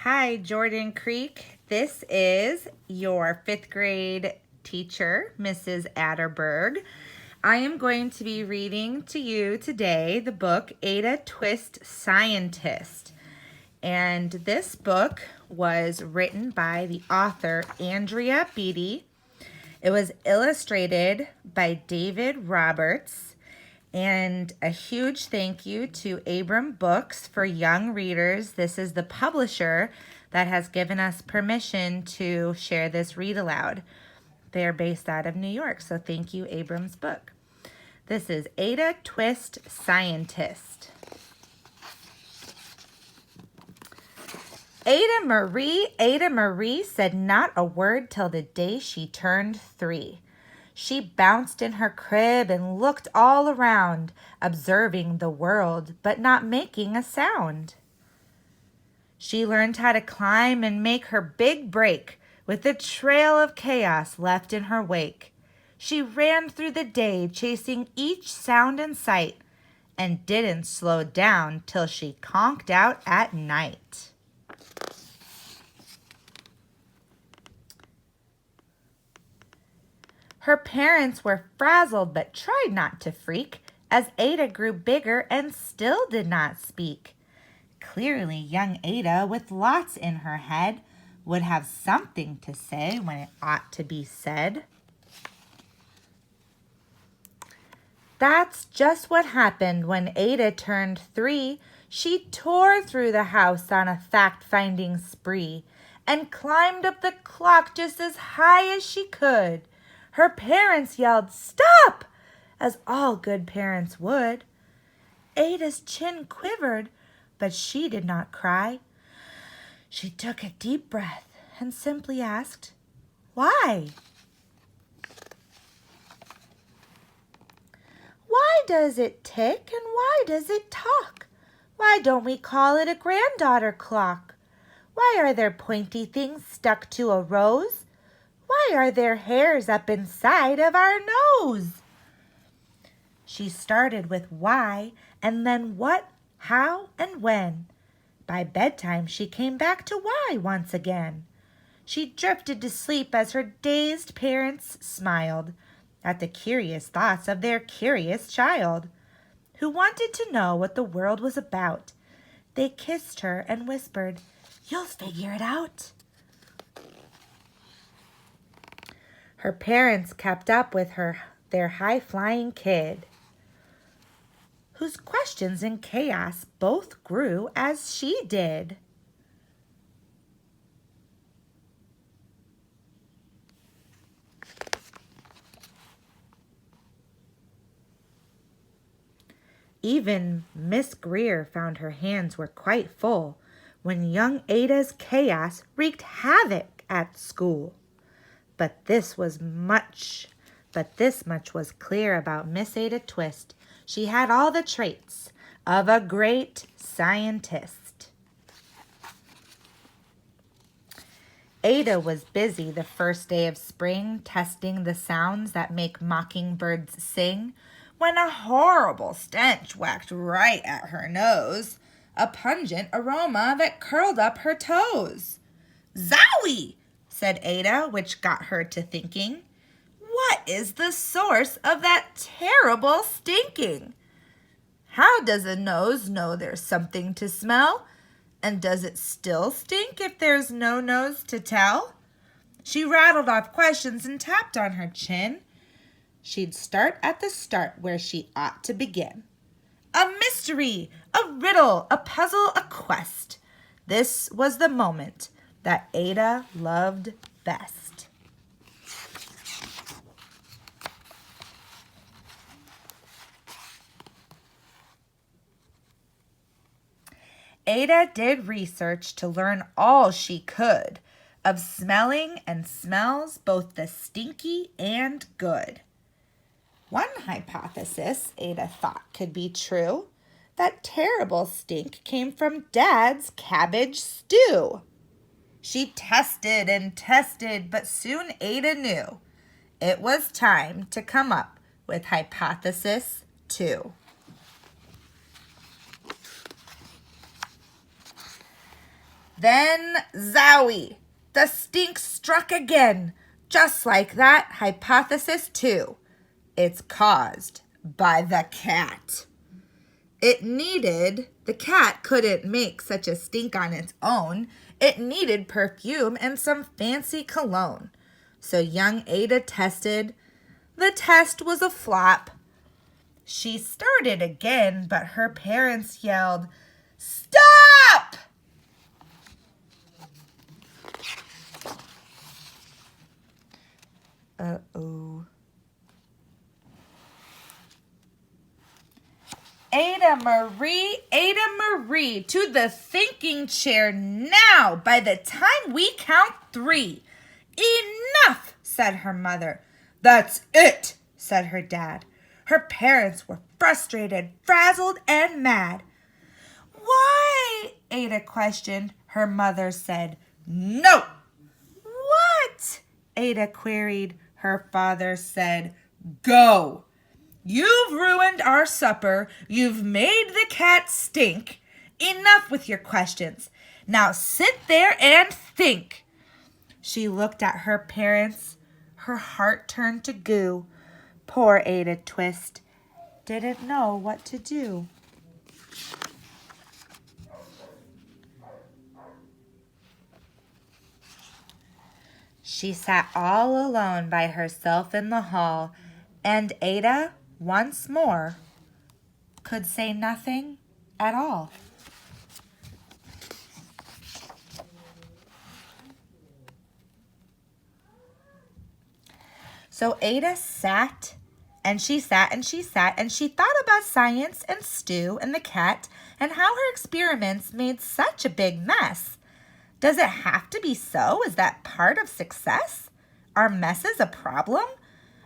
Hi, Jordan Creek. This is your fifth grade teacher, Mrs. Adderberg. I am going to be reading to you today the book Ada Twist Scientist. And this book was written by the author Andrea Beatty. It was illustrated by David Roberts. And a huge thank you to Abram Books for young readers. This is the publisher that has given us permission to share this read aloud. They are based out of New York, so thank you, Abram's Book. This is Ada Twist Scientist. Ada Marie said not a word till the day she turned 3. She bounced in her crib and looked all around, observing the world, but not making a sound. She learned how to climb and make her big break, with a trail of chaos left in her wake. She ran through the day, chasing each sound and sight, and didn't slow down till she conked out at night. Her parents were frazzled but tried not to freak as Ada grew bigger and still did not speak. Clearly, young Ada, with lots in her head, would have something to say when it ought to be said. That's just what happened when Ada turned 3. She tore through the house on a fact-finding spree and climbed up the clock just as high as she could. Her parents yelled, "Stop!" as all good parents would. Ada's chin quivered, but she did not cry. She took a deep breath and simply asked, "Why?" Why does it tick and why does it talk? Why don't we call it a granddaughter clock? Why are there pointy things stuck to a rose? Why are there hairs up inside of our nose? She started with why and then what, how, and when. By bedtime, she came back to why once again. She drifted to sleep as her dazed parents smiled at the curious thoughts of their curious child, who wanted to know what the world was about. They kissed her and whispered, "You'll figure it out." Her parents kept up with their high-flying kid, whose questions and chaos both grew as she did. Even Miss Greer found her hands were quite full when young Ada's chaos wreaked havoc at school. But this much was clear about Miss Ada Twist. She had all the traits of a great scientist. Ada was busy the first day of spring testing the sounds that make mockingbirds sing when a horrible stench whacked right at her nose, a pungent aroma that curled up her toes. "Zowie!" said Ada, which got her to thinking. What is the source of that terrible stinking? How does a nose know there's something to smell? And does it still stink if there's no nose to tell? She rattled off questions and tapped on her chin. She'd start at the start where she ought to begin. A mystery, a riddle, a puzzle, a quest. This was the moment that Ada loved best. Ada did research to learn all she could of smelling and smells, both the stinky and good. One hypothesis Ada thought could be true. That terrible stink came from Dad's cabbage stew. She tested and tested, but soon Ada knew it was time to come up with hypothesis 2. Then, zowie, the stink struck again. Just like that, hypothesis 2. It's caused by the cat. The cat couldn't make such a stink on its own. It needed perfume and some fancy cologne. So young Ada tested. The test was a flop. She started again, but her parents yelled, "Stop!" Uh-oh. Ada Marie, to the thinking chair now. By the time we count 3. Enough, said her mother. That's it, said her dad. Her parents were frustrated, frazzled, and mad. Why? Ada questioned. Her mother said, no. What? Ada queried. Her father said, go. You've ruined our supper. You've made the cat stink. Enough with your questions. Now sit there and think. She looked at her parents. Her heart turned to goo. Poor Ada Twist didn't know what to do. She sat all alone by herself in the hall, and Ada, once more, could say nothing at all. So Ada sat, and she sat, and she sat, and she thought about science and Stu and the cat and how her experiments made such a big mess. Does it have to be so? Is that part of success? Are messes a problem?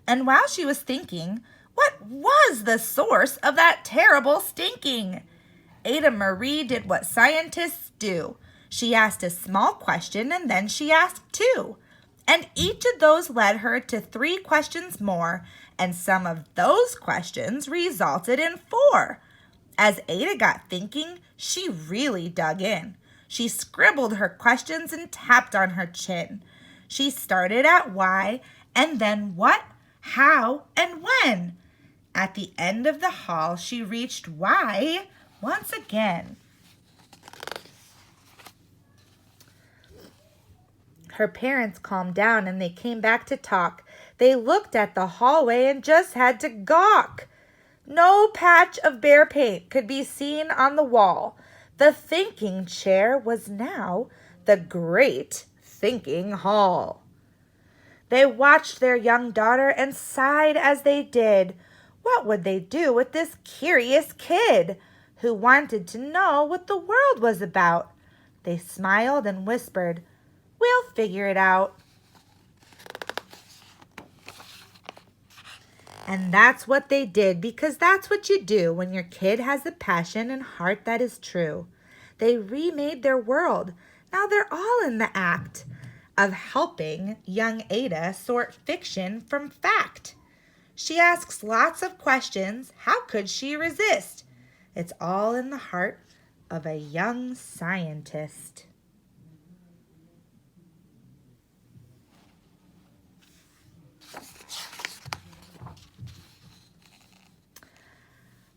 And while she was thinking, what was the source of that terrible stinking? Ada Marie did what scientists do. She asked a small question and then she asked 2. And each of those led her to 3 questions more, and some of those questions resulted in 4. As Ada got thinking, she really dug in. She scribbled her questions and tapped on her chin. She started at why, and then what, how, and when. At the end of the hall, she reached why once again. Her parents calmed down and they came back to talk. They looked at the hallway and just had to gawk. No patch of bear paint could be seen on the wall. The thinking chair was now the great thinking hall. They watched their young daughter and sighed as they did. What would they do with this curious kid who wanted to know what the world was about? They smiled and whispered, we'll figure it out. And that's what they did, because that's what you do when your kid has a passion and heart that is true. They remade their world. Now they're all in the act of helping young Ada sort fiction from fact. She asks lots of questions. How could she resist? It's all in the heart of a young scientist.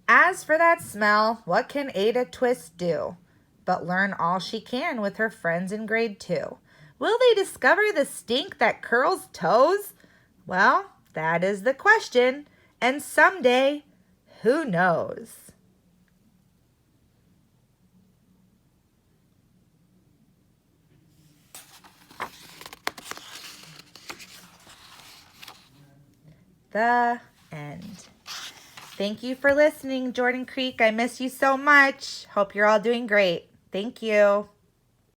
As for that smell, what can Ada Twist do but learn all she can with her friends in grade 2? Will they discover the stink that curls toes? Well, that is the question, and someday, who knows? The end. Thank you for listening, Jordan Creek. I miss you so much. Hope you're all doing great. Thank you.